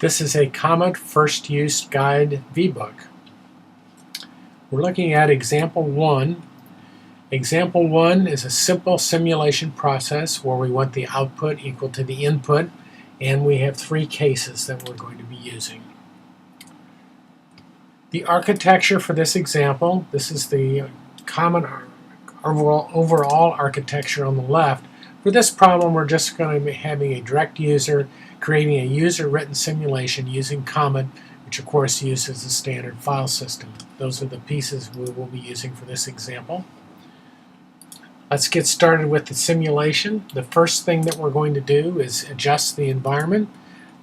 This is a Comet First Use Guide VBook. We're looking at example 1. Example 1 is a simple simulation process where we want the output equal to the input, and we have 3 cases that we're going to be using. The architecture for this example, this is the Comet overall architecture on the left. For this problem, we're just going to be having a direct user creating a user-written simulation using Comet, which of course uses the standard file system. Those are the pieces we will be using for this example. Let's get started with the simulation. The first thing that we're going to do is adjust the environment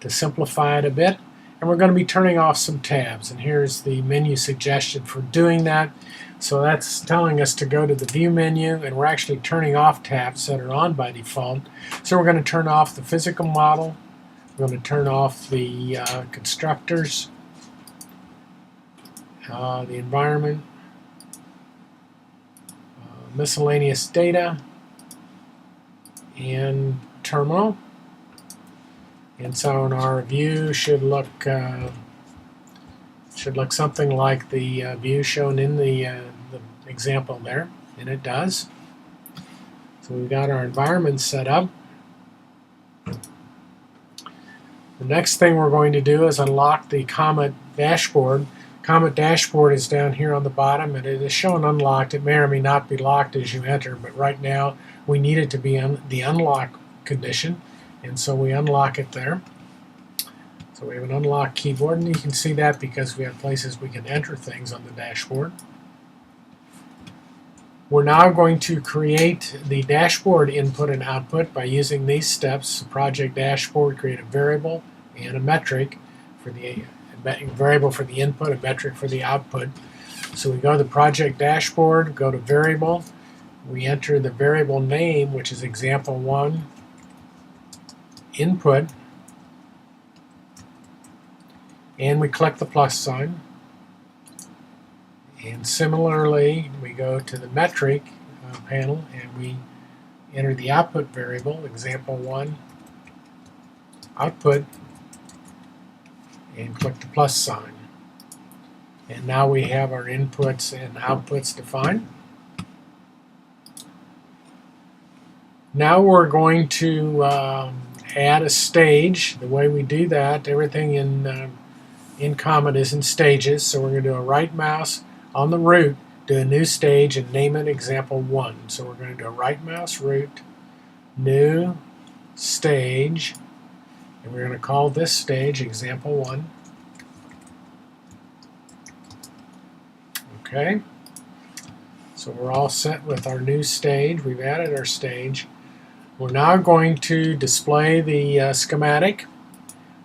to simplify it a bit, and we're going to be turning off some tabs, and here's the menu suggestion for doing that. So that's telling us to go to the View menu, and we're actually turning off tabs that are on by default. So we're going to turn off the physical model, we're going to turn off the constructors, the environment, miscellaneous data, and terminal. And so our view should look something like the view shown in the example there, and it does. So we've got our environment set up. The next thing we're going to do is unlock the Comet dashboard. Comet dashboard is down here on the bottom, and it is shown unlocked. It may or may not be locked as you enter, but right now we need it to be in the unlock condition, and so we unlock it there. So we have an unlock keyboard, and you can see that because we have places we can enter things on the dashboard. We're now going to create the dashboard input and output by using these steps. Project dashboard, create a variable and a metric for the variable for the input, a metric for the output. So we go to the project dashboard, go to variable, we enter the variable name, which is example 1, input, and we click the plus sign. And similarly, we go to the metric panel and we enter the output variable, example 1, output, and click the plus sign. And now we have our inputs and outputs defined. Now we're going to add a stage. The way we do that, everything in Comet is in stages, so we're going to do a right mouse on the root, do a new stage, and name it example 1. So we're going to do a right mouse root, new stage, and we're going to call this stage example 1. Okay, so we're all set with our new stage. We've added our stage. We're now going to display the schematic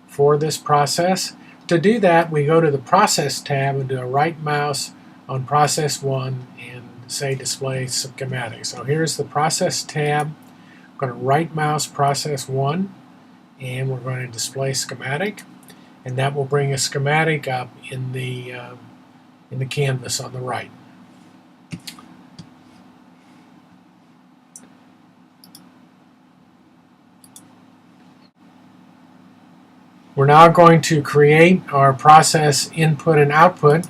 for this process. To do that, we go to the Process tab and do a right mouse on Process 1 and say Display Schematic. So here's the Process tab. I'm going to right mouse Process 1 and we're going to display schematic, and that will bring a schematic up in the canvas on the right. We're now going to create our process input and output.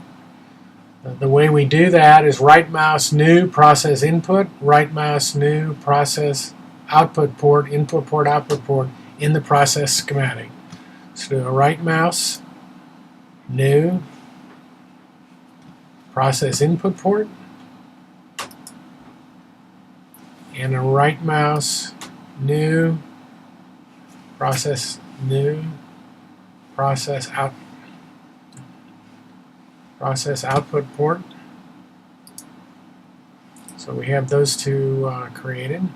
The way we do that is right mouse new process input, right mouse new process output port, input port, output port in the process schematic. So do a right mouse new process input port and a right mouse new process output port. So we have those two created.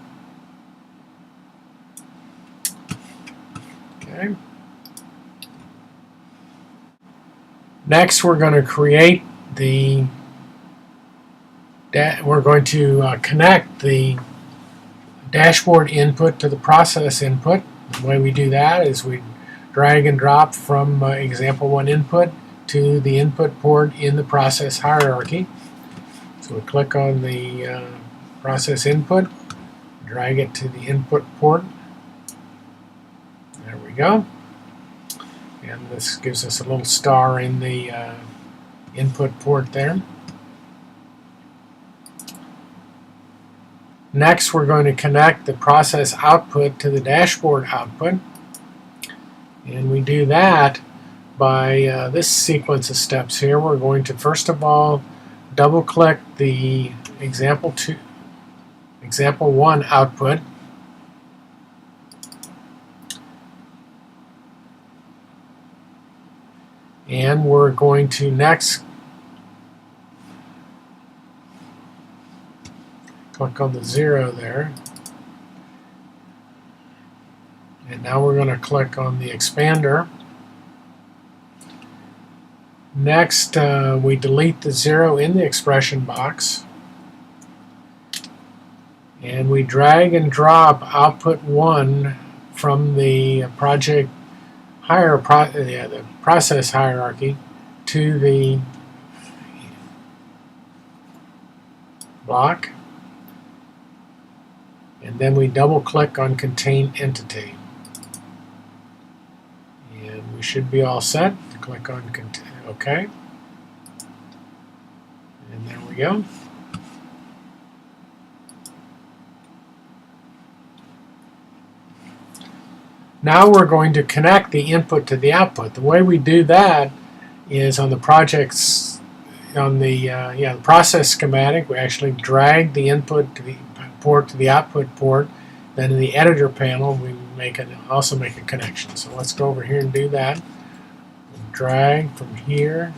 Okay. Next, we're going to create the. We're going to connect the dashboard input to the process input. The way we do that is we drag and drop from example 1 input to the input port in the process hierarchy. So we click on the process input, drag it to the input port. There we go. And this gives us a little star in the input port there. Next, we're going to connect the process output to the dashboard output. And we do that by this sequence of steps here. We're going to first of all double click the example 1 output. And we're going to next click on the 0 there. And now we're going to click on the expander. Next, we delete the 0 in the expression box. And we drag and drop output 1 from the the process hierarchy to the block. And then we double click on Contain Entity. And we should be all set. Click on OK. And there we go. Now we're going to connect the input to the output. The way we do that is on the projects, on the process schematic, we actually drag the input to the port to the output port. Then in the editor panel, we also make a connection. So let's go over here and do that. Drag from here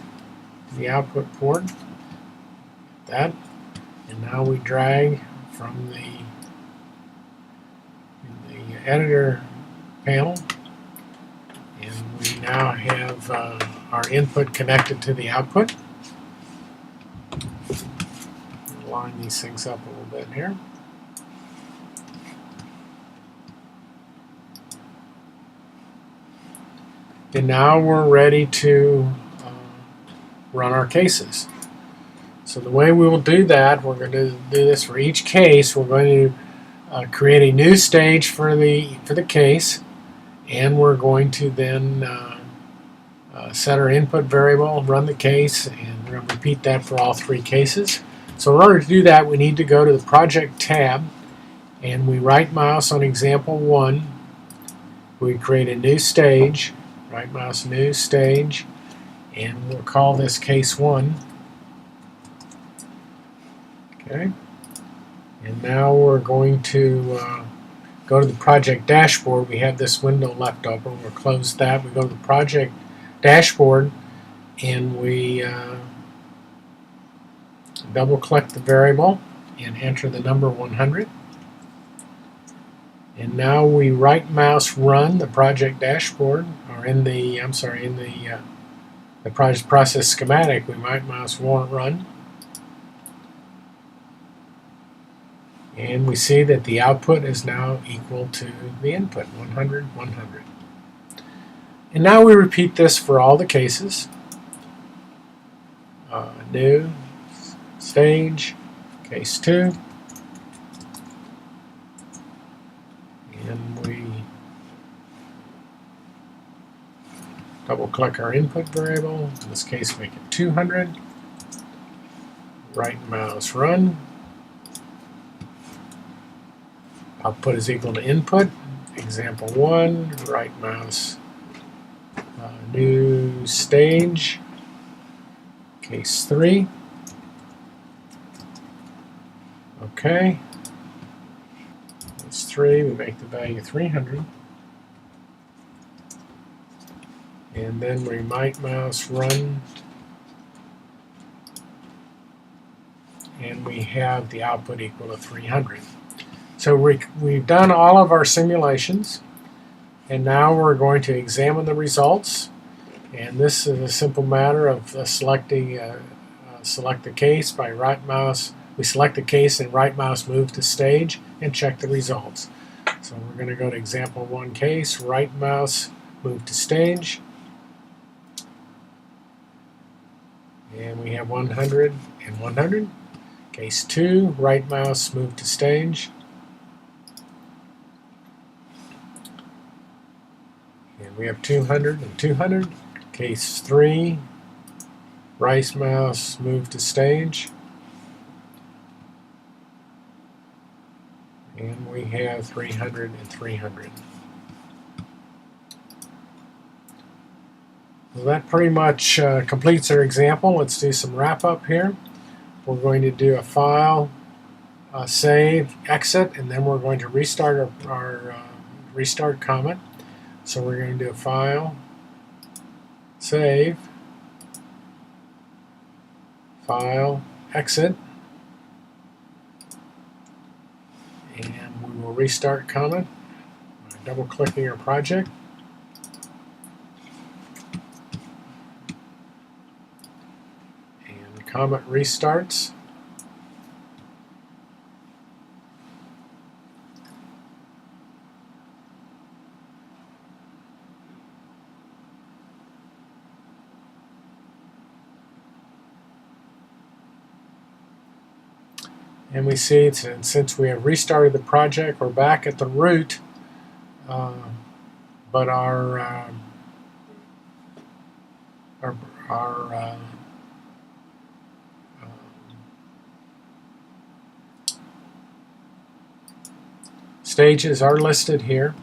to the output port. That, and now we drag from the editor panel, and we now have our input connected to the output. Line these things up a little bit here. And now we're ready to run our cases. So the way we will do that, we're going to do this for each case. We're going to create a new stage for the case, and we're going to then set our input variable, run the case, and we're going to repeat that for all 3 cases. So in order to do that, we need to go to the Project tab, and we right mouse on example 1. We create a new stage, right mouse, new stage, and we'll call this case 1. Okay. And now we're going to go to the project dashboard. We have this window left open. We'll close that. We go to the project dashboard, and we double click the variable and enter the number 100. And now we right mouse run the project dashboard, or in the project process schematic, we right mouse run. And we see that the output is now equal to the input, 100, 100. And now we repeat this for all the cases. New stage, case 2. And we double click our input variable. In this case, make it 200. Right mouse run. Output is equal to input. Example 1, right mouse, new stage, case 3. Okay. Case 3, we make the value 300. And then we right mouse run. And we have the output equal to 300. So we've done all of our simulations, and now we're going to examine the results. And this is a simple matter of select the case by right mouse. We select the case and right mouse move to stage and check the results. So we're going to go to example 1 case, right mouse move to stage, and we have 100 and 100. Case 2, right mouse move to stage. And we have 200 and 200. Case 3, right mouse, move to stage. And we have 300 and 300. Well, that pretty much completes our example. Let's do some wrap up here. We're going to do a file, save, exit, and then we're going to restart our restart Comet. So we're going to do a file, save, file, exit, and we will restart Comet by double-clicking our project. And Comet restarts. And we see, since we have restarted the project, we're back at the root, but our stages are listed here,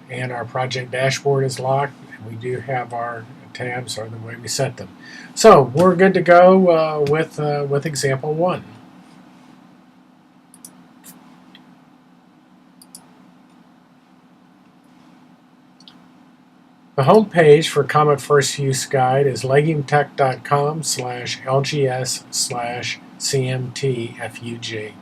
and our project dashboard is locked, and we do have our tabs are the way we set them. So we're good to go with example 1. The home page for Comet First Use Guide is legumetech.com/LGS/CMTFUG.